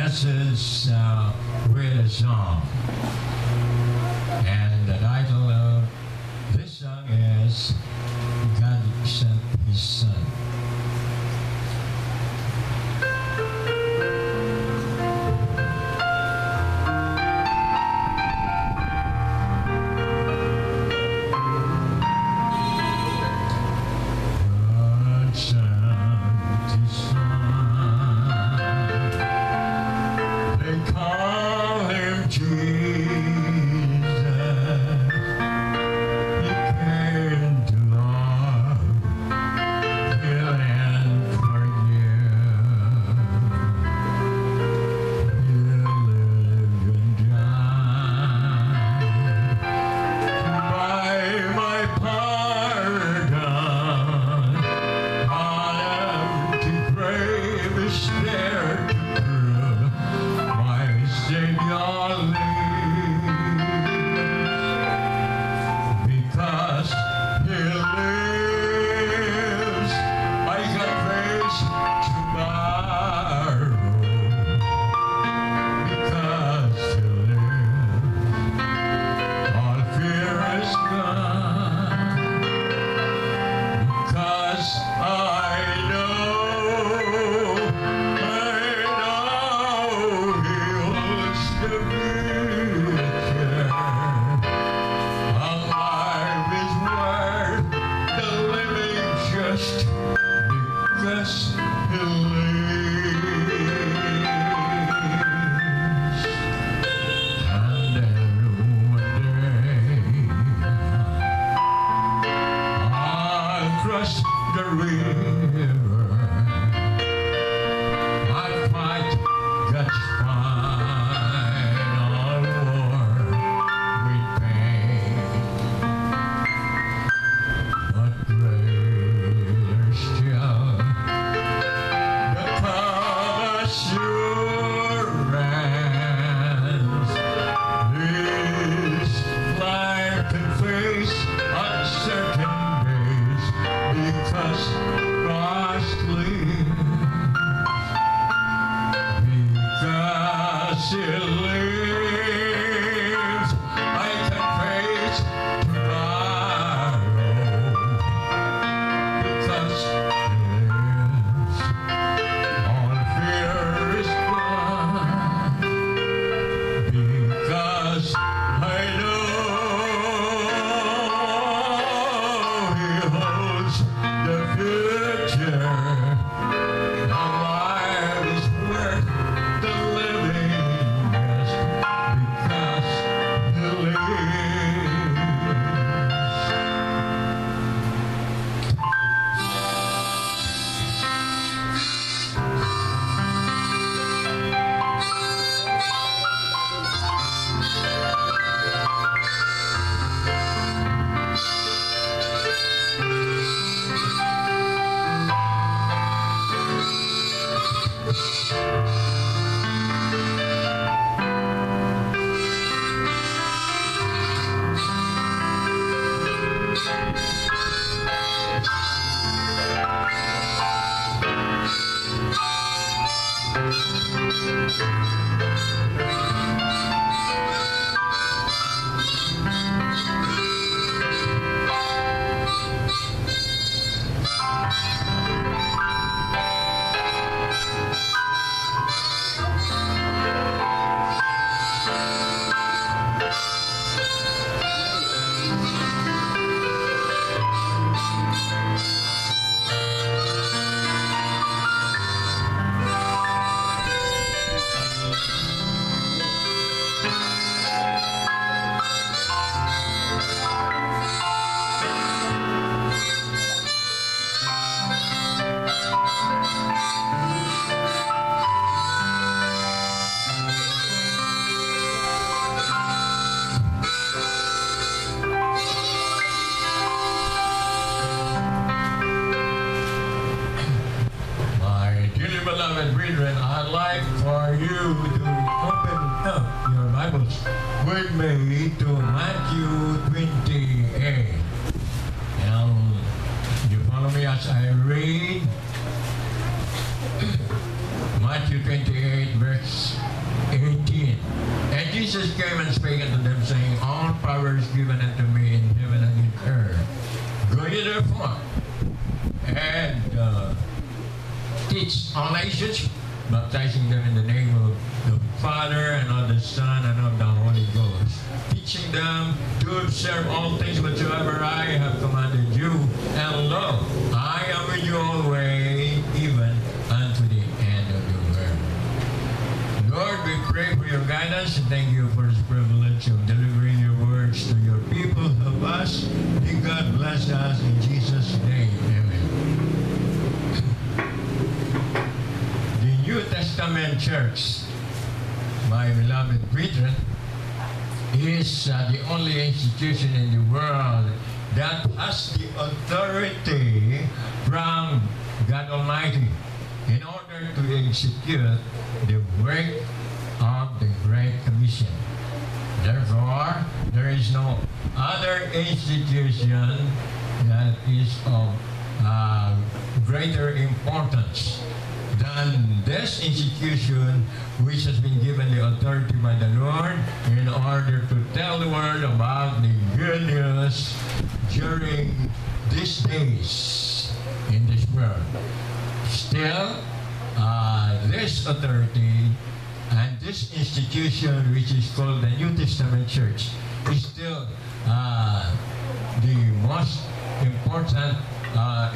message with a song. And the title of this song is God Sent His Son. With me to Matthew 28. Now, you follow me as I read Matthew 28, verse verse 18. And Jesus came and spake unto them, saying, All power is given unto me in heaven and in earth. Go ye therefore, and teach all nations, baptizing them in the name of the Father, and of the Son, and of the Holy Ghost, teaching them to observe all things whatsoever I have commanded you. And lo, I am with you always, even unto the end of the world. Lord, we pray for your guidance, and thank you for this privilege of delivering your words to your people. Help us. May God bless us in Jesus' name. Amen. The New Testament Church, my beloved brethren, is the only institution in the world that has the authority from God Almighty in order to execute the work of the Great Commission. Therefore, there is no other institution that is of greater importance than this institution, which has been given the authority by the Lord in order to tell the world about the good news during these days in this world. Still, this authority and this institution, which is called the New Testament Church, is still the most important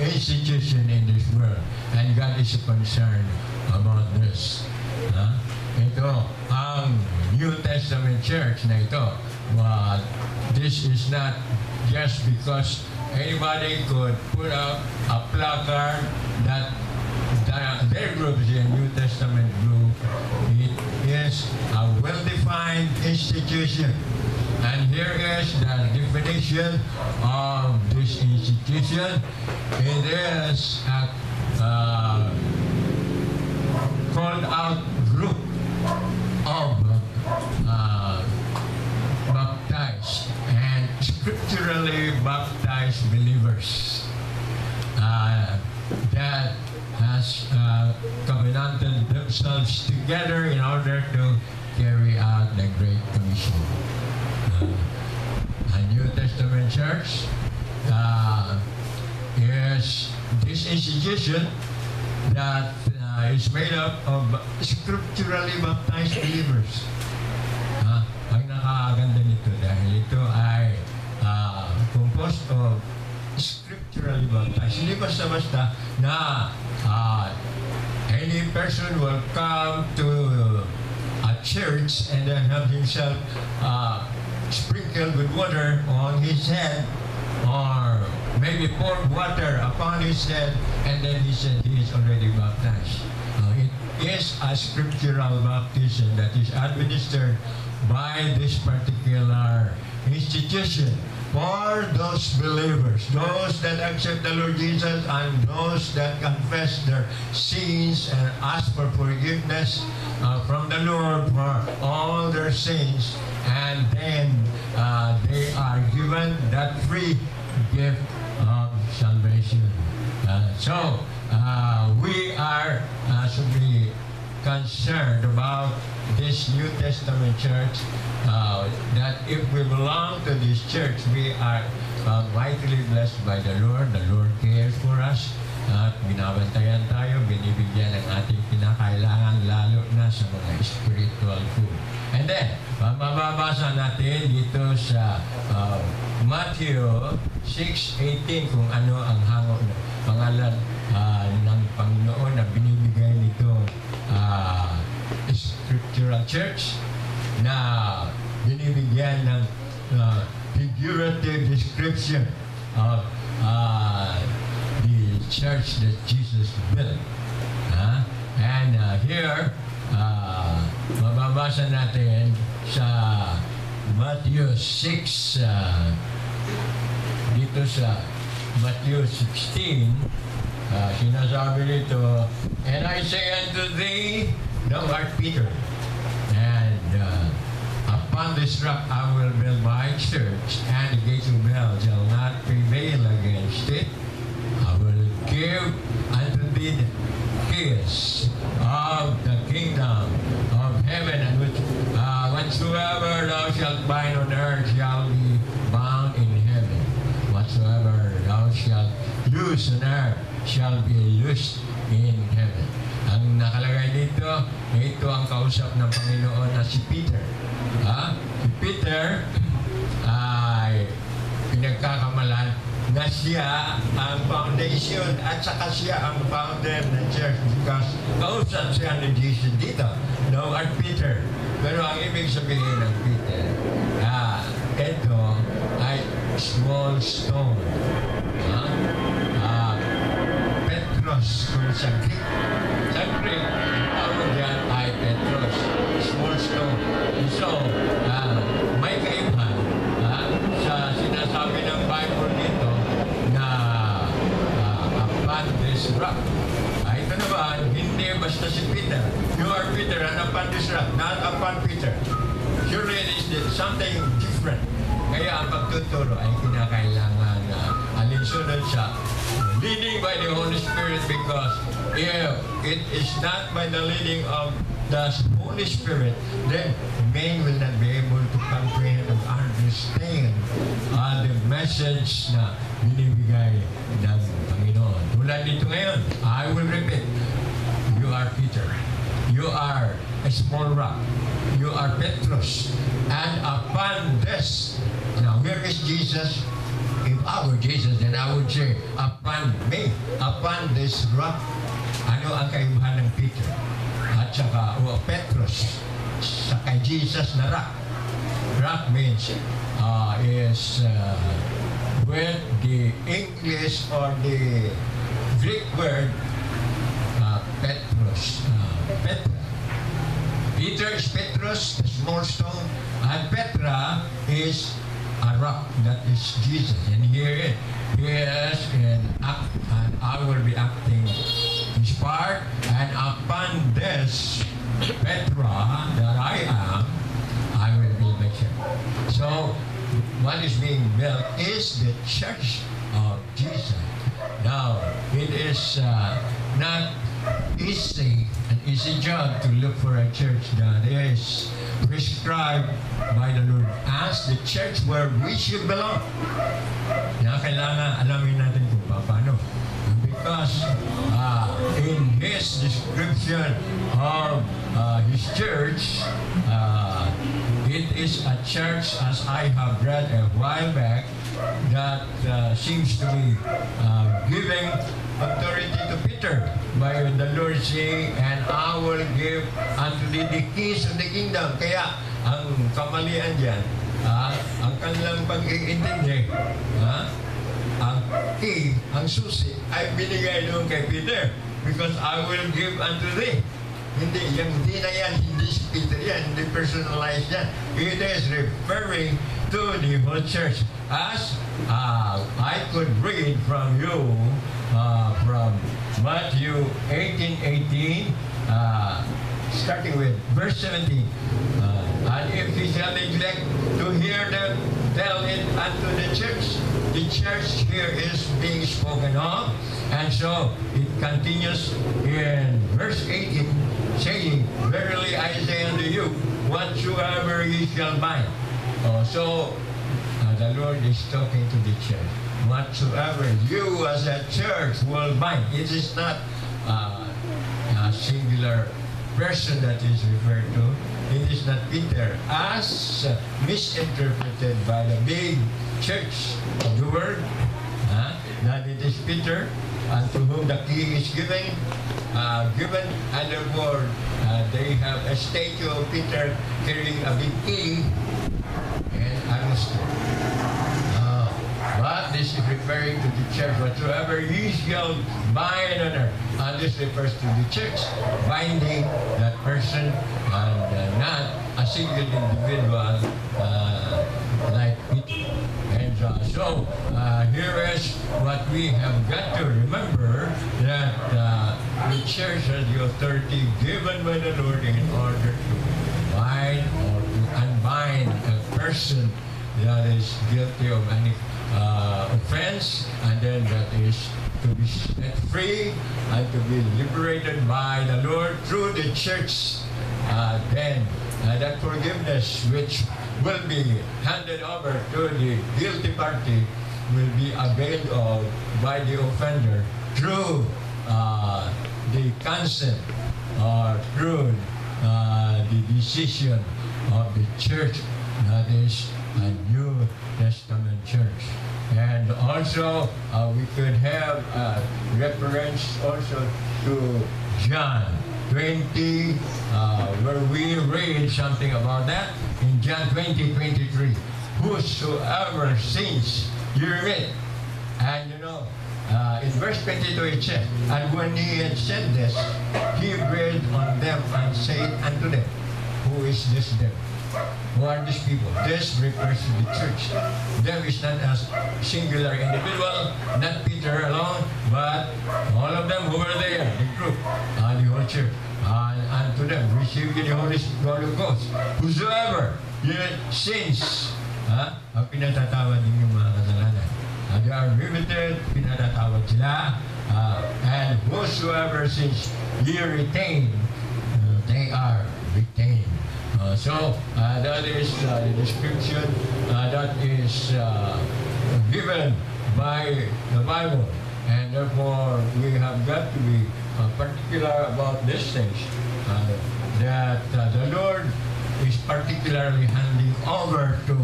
institution in this world, and God is concerned about this. Ito, ang New Testament Church na ito, this is not just because anybody could put up a placard that their group is a New Testament group. It is a well-defined institution. And here is the definition of this institution. It is a called out group of baptized and scripturally baptized believers that has covenanted themselves together in order to carry out the Great Commission. A New Testament Church is this institution that is made up of scripturally baptized believers. Ang nakakaganda nito dahil ito ay composed of scripturally baptized. Hindi basta-basta na any person will come to a church and then have himself sprinkled with water on his head, or maybe pour water upon his head, and then he said he is already baptized. It is a scriptural baptism that is administered by this particular institution for those believers, those that accept the Lord Jesus, and those that confess their sins and ask for forgiveness from the Lord for all their sins, and then they are given that free gift of salvation. So we are should be concerned about this New Testament church, that if we belong to this church, we are mightily blessed by the Lord. The Lord cares for us at binabantayan tayo, binibigyan ng ating kinakailangan, lalo na sa mga spiritual food. And then, mababasa natin dito sa Matthew 6:18 kung ano ang hango ng pangalan ng Panginoon na binibigay nito scriptural church, na binibigyan ng figurative description of the church that Jesus built. And here, mababasa natin sa Matthew 6, dito sa Matthew 16, sinasabi nito, "And I say unto thee, thou art Peter, and upon this rock I will build my church, and the gates of hell shall not prevail against it. I will give unto thee the keys of the kingdom shalt bind on earth shall be bound in heaven. Whatsoever thou shalt loose on earth shall be loosed in heaven. Ang nakalagay dito, ito ang kausap ng Panginoon na si Peter. Si Peter ay pinagkakamalan na siya ang foundation at saka siya ang founder ng church because kausap siya ni Jesus dito. Thou art Peter. Pero ang ibig sabihin ng Peter, ito ay small stone. Petros kung sa Greek. Sa Greek, tawag yan ay Petros. Small stone. So, may kaibahan sa sinasabi ng Bible dito na upon this rock. Ito naman, hindi basta si Peter. You are Peter and upon this rock, not upon Peter. Surely it is something different. Kaya ang pagtuturo ay kinakailangan na alinsunod sa leading by the Holy Spirit because if it is not by the leading of the Holy Spirit, then men will not be able to comprehend or understand the message na binibigay ng Panginoon. Tulad dito ngayon, I will repeat, you are Peter. You are a small rock. You are Petrus. And upon this, now where is Jesus? If I were Jesus, then I would say, upon me, upon this rock. Ano ang kaibahan ng Peter? At saka, Petrus, sa kay Jesus na rock. Rock means, with the English or the Greek word, Petrus, Petra. Peter is Petrus, the small stone, and Petra is a rock, that is Jesus. And here he is in act, and I will be acting his part, and upon this Petra that I am, I will build my church. So, what is being built is the church of Jesus. Now, it is not an easy job to look for a church that is prescribed by the Lord as the church where we should belong. Kaya kailangan alamin natin kung paano. Because in his description of his church, it is a church, as I have read a while back, that seems to be giving authority to Peter by the Lord saying, and I will give unto thee the keys of the kingdom. Kaya ang kamalian dyan, ang kanilang pag-iintindi, ang key, ang susi, ay binigay doon kay Peter because I will give unto thee. Hindi na yan, hindi si Peter yan, hindi personalized yan. It is referring to the whole church. As I could read from you, from Matthew 18:18, starting with verse 17. And if he shall neglect to hear them, tell it unto the church. The church here is being spoken of. And so it continues in verse 18, saying, verily I say unto you, whatsoever ye shall bind. The Lord is talking to the church. Whatsoever you as a church will bind. It is not a singular person that is referred to. It is not Peter, as misinterpreted by the big church of the world, that it is Peter, unto whom the key is given, and therefore they have a statue of Peter carrying a big key and understood. But this is referring to the church. Whatsoever ye shall bind on earth. And this refers to the church. Binding that person and not a single individual like Peter. And so here is what we have got to remember, that the church has the authority given by the Lord in order to bind or to unbind a person that is guilty of any offense, and then that is to be set free and to be liberated by the Lord through the church. Then that forgiveness which will be handed over to the guilty party will be availed of by the offender through the consent or through the decision of the church, that is a New Testament church. And also, we could have reference also to John 20, where we read something about that in John 20:23. Whosoever sins you remit. And you know, in verse 22 it says, and when he had said this, he breathed on them and said unto them, who is this them? Who are these people? This refers to the church. Them is not a singular individual, not Peter alone, but all of them who were there, the group, the whole church. And to them, received the Holy Ghost. Whosoever sins, ang pinatatawad ninyong mga kasalanan. They are remitted, pinatatawad sila. And whosoever sins ye retain, they are retained. So that is the description that is given by the Bible. And therefore, we have got to be particular about these things. That the Lord is particularly handing over to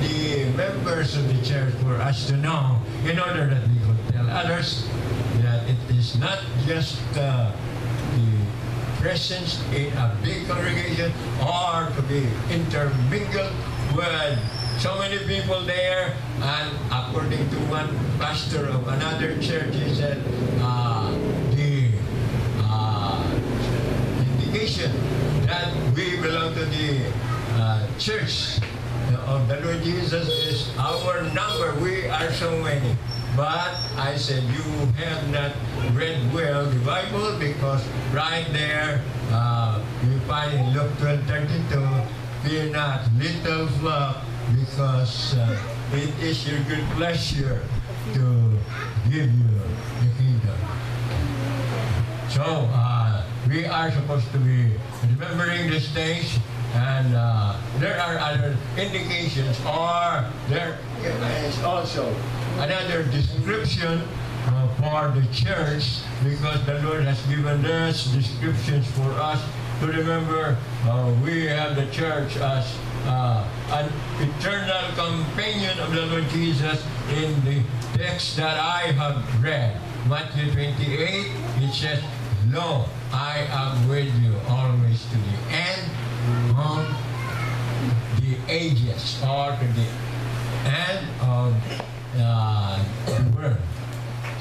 the members of the church for us to know, in order that we could tell others that it is not just the presence in a big congregation or to be intermingled with so many people there. And according to one pastor of another church, he said the indication that we belong to the church of the Lord Jesus is our number. We are so many. But I said, you have not read well the Bible, because right there you find in Luke 12:32, fear not, little flock, because it is your good pleasure to give you the kingdom. So we are supposed to be remembering these things. And there are other indications, or there is also another description for the church, because the Lord has given us descriptions for us to remember. We have the church as an eternal companion of the Lord Jesus. In the text that I have read, Matthew 28, it says, lo, I am with you always to the end of the ages, or to the end of the world.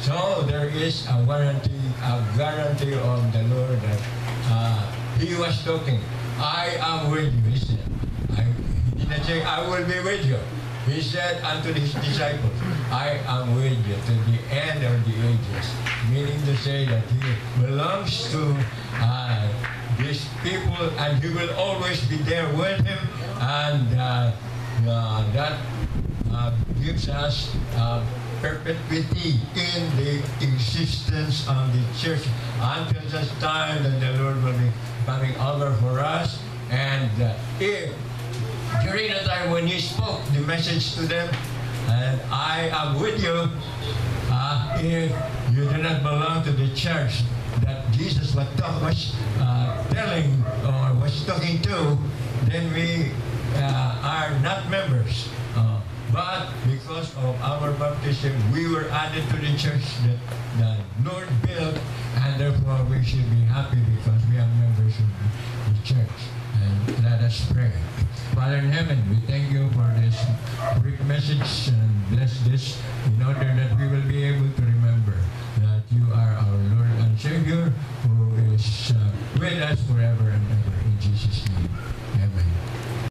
So there is a guarantee of the Lord that he was talking. I am with you, he said. He didn't say, I will be with you. He said unto his disciples, I am with you to the end of the ages. Meaning to say that he belongs to these people, and he will always be there with him, and that gives us perpetuity in the existence of the church until such time that the Lord will be coming over for us. And if during the time when he spoke the message to them, and I am with you, if you do not belong to the church that Jesus was telling or was talking to, then we are not members. But because of our baptism, we were added to the church that the Lord built, and therefore we should be happy because we are members of the church. And let us pray. Father in heaven, we thank you for this brief message, and bless this in order that we will be able to remember that you are our Lord and Savior, who is with us forever and ever. In Jesus' name.